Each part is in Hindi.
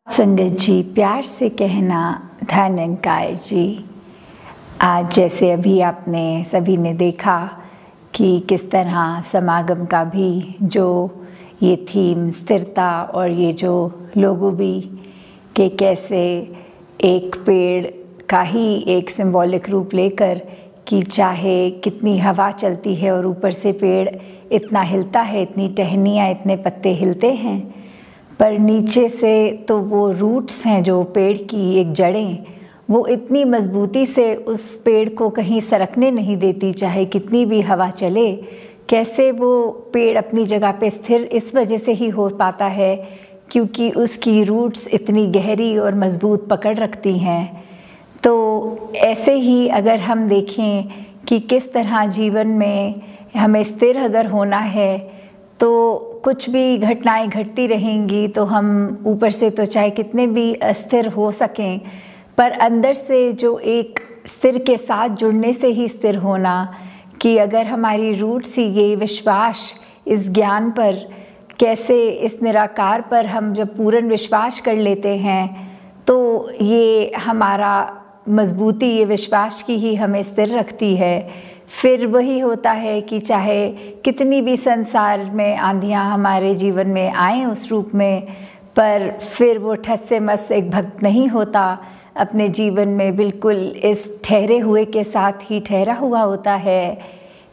संगत जी, प्यार से कहना धनंकार जी। आज जैसे अभी आपने सभी ने देखा कि किस तरह समागम का भी जो ये थीम स्थिरता और ये जो लोगो भी कि कैसे एक पेड़ का ही एक सिंबॉलिक रूप लेकर कि चाहे कितनी हवा चलती है और ऊपर से पेड़ इतना हिलता है, इतनी टहनियाँ, इतने पत्ते हिलते हैं, पर नीचे से तो वो रूट्स हैं जो पेड़ की एक जड़ें, वो इतनी मजबूती से उस पेड़ को कहीं सरकने नहीं देती, चाहे कितनी भी हवा चले। कैसे वो पेड़ अपनी जगह पे स्थिर इस वजह से ही हो पाता है क्योंकि उसकी रूट्स इतनी गहरी और मजबूत पकड़ रखती हैं। तो ऐसे ही अगर हम देखें कि किस तरह जीवन में हमें स्थिर अगर होना है तो कुछ भी घटनाएं घटती रहेंगी तो हम ऊपर से तो चाहे कितने भी अस्थिर हो सकें, पर अंदर से जो एक स्थिर के साथ जुड़ने से ही स्थिर होना कि अगर हमारी रूट्स ही ये विश्वास इस ज्ञान पर, कैसे इस निराकार पर हम जब पूर्ण विश्वास कर लेते हैं तो ये हमारा मजबूती, ये विश्वास की ही हमें स्थिर रखती है। फिर वही होता है कि चाहे कितनी भी संसार में आंधियाँ हमारे जीवन में आएँ उस रूप में, पर फिर वो ठस से मस एक भक्त नहीं होता, अपने जीवन में बिल्कुल इस ठहरे हुए के साथ ही ठहरा हुआ होता है।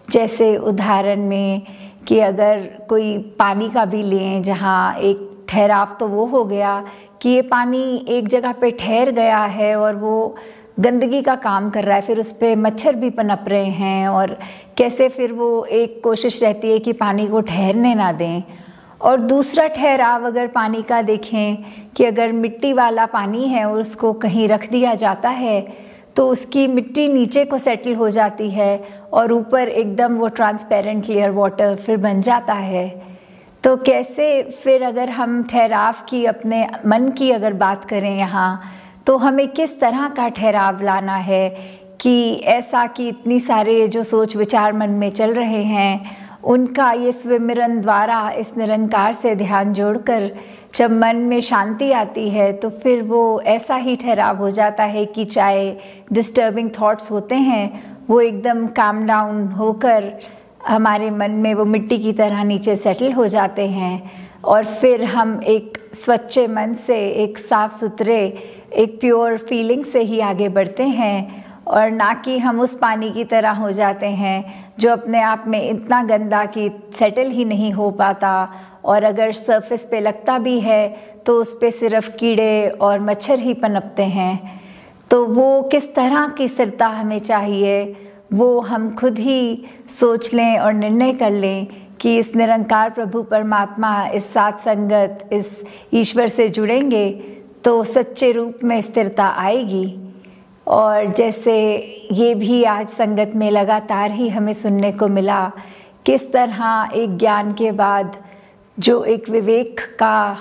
जैसे उदाहरण में कि अगर कोई पानी का भी लें, जहाँ एक ठहराव तो वो हो गया कि ये पानी एक जगह पे ठहर गया है और वो गंदगी का काम कर रहा है, फिर उस पर मच्छर भी पनप रहे हैं और कैसे फिर वो एक कोशिश रहती है कि पानी को ठहरने ना दें। और दूसरा ठहराव अगर पानी का देखें कि अगर मिट्टी वाला पानी है और उसको कहीं रख दिया जाता है तो उसकी मिट्टी नीचे को सेटल हो जाती है और ऊपर एकदम वो ट्रांसपेरेंट क्लियर वाटर फिर बन जाता है। तो कैसे फिर अगर हम ठहराव की, अपने मन की अगर बात करें यहाँ, तो हमें किस तरह का ठहराव लाना है कि ऐसा कि इतनी सारे जो सोच विचार मन में चल रहे हैं उनका ये स्विमिरन द्वारा इस निरंकार से ध्यान जोड़कर जब मन में शांति आती है तो फिर वो ऐसा ही ठहराव हो जाता है कि चाहे डिस्टर्बिंग थॉट्स होते हैं वो एकदम काम डाउन होकर हमारे मन में वो मिट्टी की तरह नीचे सेटल हो जाते हैं और फिर हम एक स्वच्छ मन से, एक साफ सुथरे, एक प्योर फीलिंग से ही आगे बढ़ते हैं और ना कि हम उस पानी की तरह हो जाते हैं जो अपने आप में इतना गंदा कि सेटल ही नहीं हो पाता और अगर सरफेस पे लगता भी है तो उस पे सिर्फ कीड़े और मच्छर ही पनपते हैं। तो वो किस तरह की स्थिरता हमें चाहिए वो हम खुद ही सोच लें और निर्णय कर लें कि इस निरंकार प्रभु परमात्मा, इस साथ संगत, इस ईश्वर से जुड़ेंगे तो सच्चे रूप में स्थिरता आएगी। और जैसे ये भी आज संगत में लगातार ही हमें सुनने को मिला, किस तरह एक ज्ञान के बाद जो एक विवेक का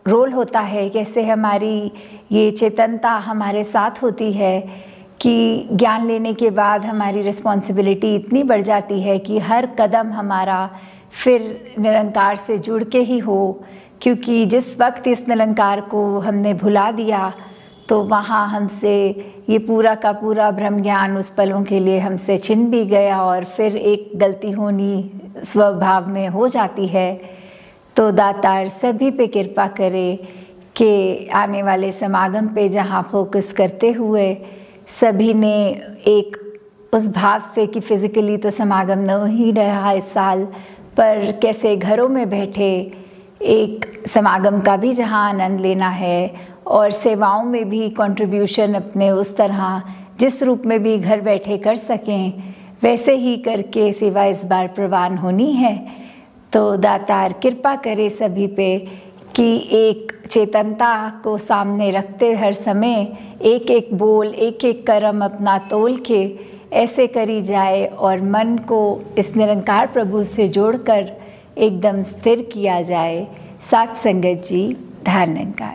रोल होता है, कैसे हमारी ये चेतनता हमारे साथ होती है कि ज्ञान लेने के बाद हमारी रिस्पॉन्सिबिलिटी इतनी बढ़ जाती है कि हर कदम हमारा फिर निरंकार से जुड़ के ही हो, क्योंकि जिस वक्त इस निरंकार को हमने भुला दिया तो वहाँ हमसे ये पूरा का पूरा ब्रह्म ज्ञान उस पलों के लिए हमसे छिन भी गया और फिर एक गलती होनी स्वभाव में हो जाती है। तो दातार सभी पे कृपा करे कि आने वाले समागम पे जहाँ फोकस करते हुए सभी ने एक उस भाव से कि फिज़िकली तो समागम न ही रहा इस साल, पर कैसे घरों में बैठे एक समागम का भी जहाँ आनंद लेना है और सेवाओं में भी कंट्रीब्यूशन अपने उस तरह जिस रूप में भी घर बैठे कर सकें वैसे ही करके सेवा इस बार प्रवान होनी है। तो दातार कृपा करे सभी पे कि एक चेतनता को सामने रखते हर समय एक एक बोल, एक एक कर्म अपना तोल के ऐसे करी जाए और मन को इस निरंकार प्रभु से जोड़कर एकदम स्थिर किया जाए। साथ संगत जी, धन्यवाद।